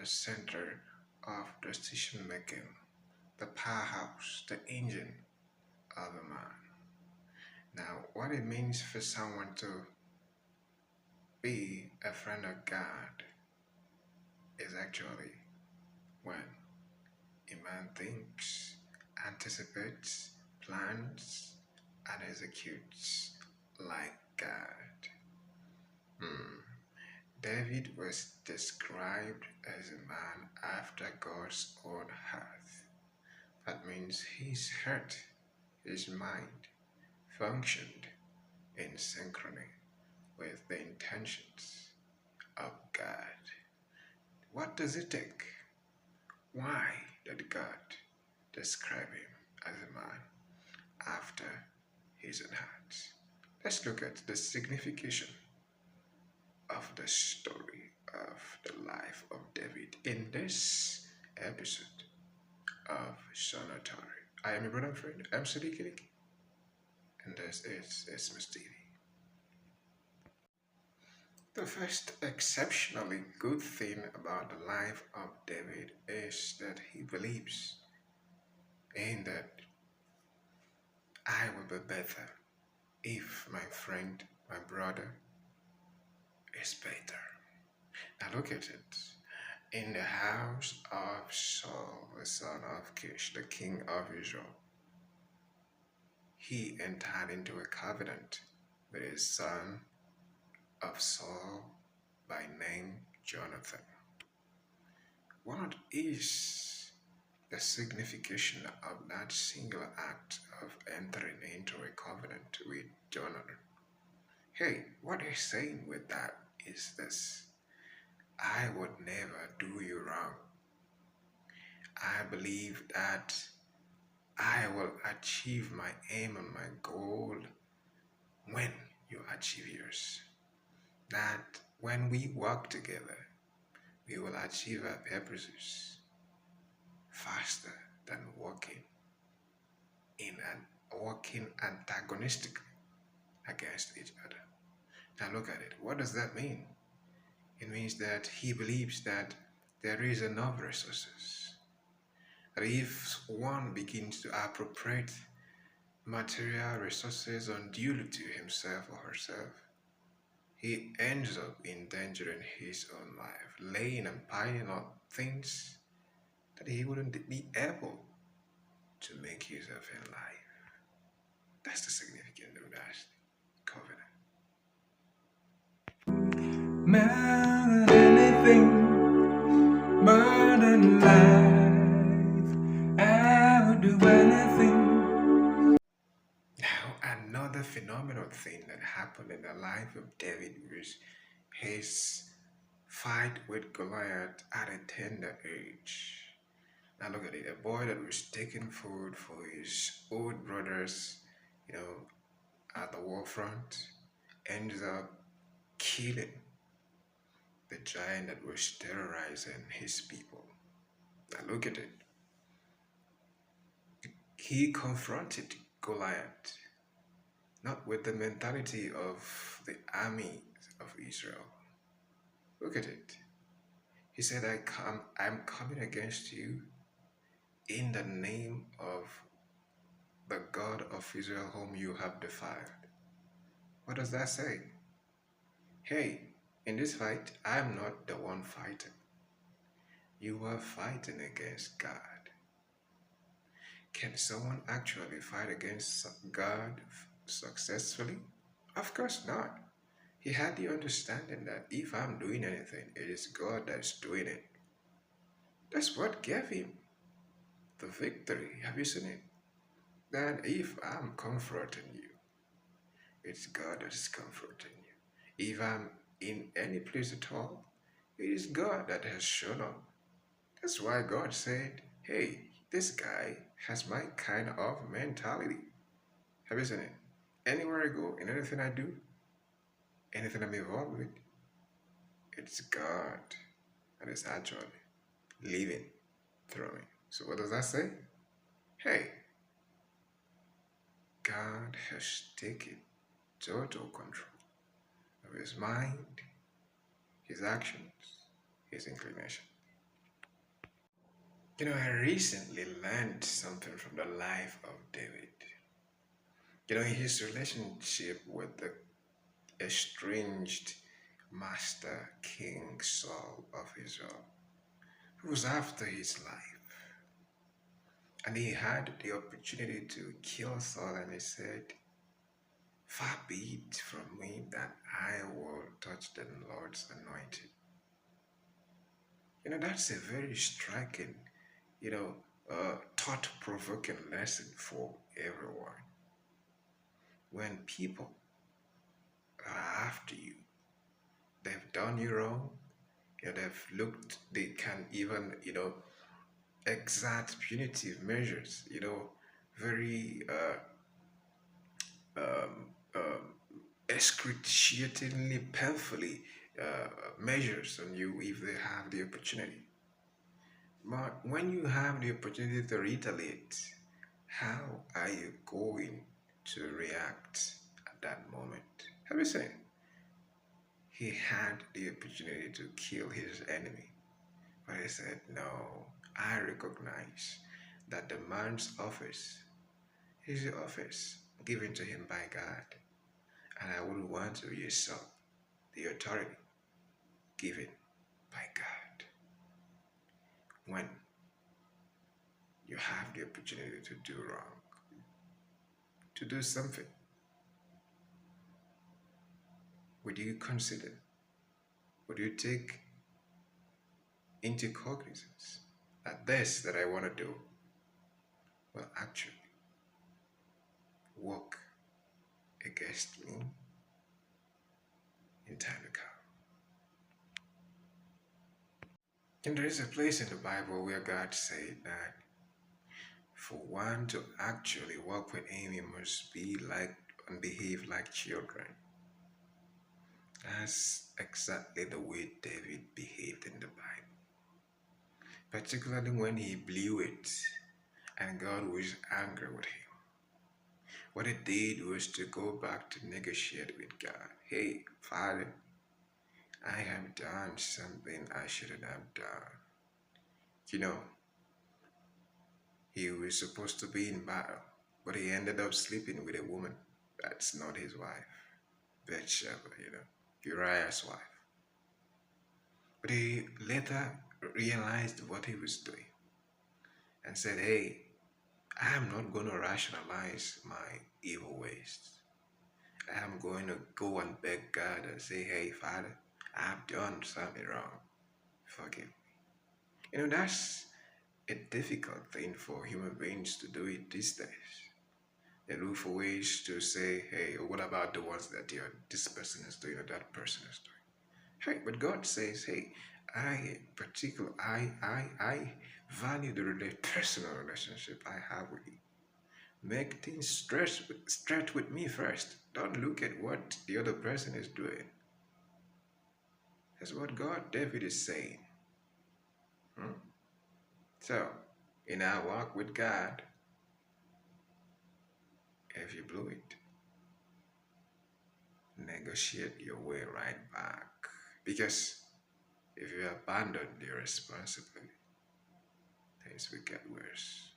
the center of decision making, the powerhouse, the engine of a man. Now, what it means for someone to be a friend of God is actually when a man thinks, anticipates, plans, and executes like God. Hmm. David was described as a man after God's own heart. That means his heart, his mind, functioned in synchrony with the intentions of God. What does it take? Why did God describe him as a man after his own heart? Let's look at the signification of the story of the life of David in this episode of Sonotorie. I am your brother and friend, I'm Sadiq, and this is Ismus TV. The first exceptionally good thing about the life of David is that he believes in that I will be better if my friend, my brother, is better. Now look at it. In the house of Saul, the son of Kish, the king of Israel, he entered into a covenant with his son of Saul by name Jonathan. What is the signification of that single act of entering into a covenant with Jonathan? Hey, what he's saying with that is this: I would never do you wrong. I believe that I will achieve my aim and my goal when you achieve yours. That when we work together, we will achieve our purposes faster than working antagonistically against each other. Now look at it. What does that mean? It means that he believes that there is enough resources. That if one begins to appropriate material resources unduly to himself or herself, he ends up endangering his own life, laying and piling up things that he wouldn't be able to make use of in life. That's the significance of that covenant. More than anything, more than life, I would do anything. Now, another phenomenal thing that happened in the life of David was his fight with Goliath at a tender age. Now look at it, a boy that was taking food for his old brothers, you know, at the war front, ends up killing the giant that was terrorizing his people. Now look at it. He confronted Goliath not with the mentality of the army of Israel. Look at it. He said, I'm coming against you in the name of the God of Israel whom you have defied. What does that say? Hey, in this fight, I'm not the one fighting. You are fighting against God. Can someone actually fight against God successfully? Of course not. He had the understanding that if I'm doing anything, it is God that's doing it. That's what gave him the victory. Have you seen it? That if I'm comforting you, it's God that is comforting you. If I'm in any place at all, it is God that has shown up. That's why God said, hey, this guy has my kind of mentality. Have you seen it? Anywhere I go, in anything I do, anything I'm involved with, it's God that is actually living through me. So what does that say? Hey, God has taken total control of his mind, his actions, his inclination. I recently learned something from the life of David. His relationship with the estranged master King Saul of Israel, who was after his life. And he had the opportunity to kill Saul, and he said, far be it from me that I will touch the Lord's anointed. That's a very striking, thought provoking lesson for everyone. When people are after you, they've done you wrong, they can even, exact punitive measures, very um, excruciatingly, painfully measures on you if they have the opportunity. But when you have the opportunity to retaliate, how are you going to react at that moment? Have you seen? He had the opportunity to kill his enemy, but he said, no, I recognize that the man's office is the office given to him by God, and I wouldn't want to usurp the authority given by God. When you have the opportunity to do wrong, to do something, would you consider, would you take into cognizance that this that I want to do will actually work against me in time to come? And there is a place in the Bible where God said that for one to actually walk with him, you must be like and behave like children. That's exactly the way David behaved in the Bible, particularly when he blew it and God was angry with him. What he did was to go back to negotiate with God. Hey, Father, I have done something I shouldn't have done. You know, he was supposed to be in battle, but he ended up sleeping with a woman that's not his wife, Bathsheba, Uriah's wife. But he later realized what he was doing and said, hey, I'm not going to rationalize my evil ways. I'm going to go and beg God and say, hey, Father, I've done something wrong. Forgive me. That's a difficult thing for human beings to do it these days. They look for ways to say, hey, what about the ones that this person is doing or that person is doing? Hey, but God says, hey, I value the personal relationship I have with you. Make things stretch with me first. Don't look at what the other person is doing. That's what God, David is saying. Hmm? So, in our walk with God, if you blew it, negotiate your way right back. Because if you abandon your responsibility, things will get worse.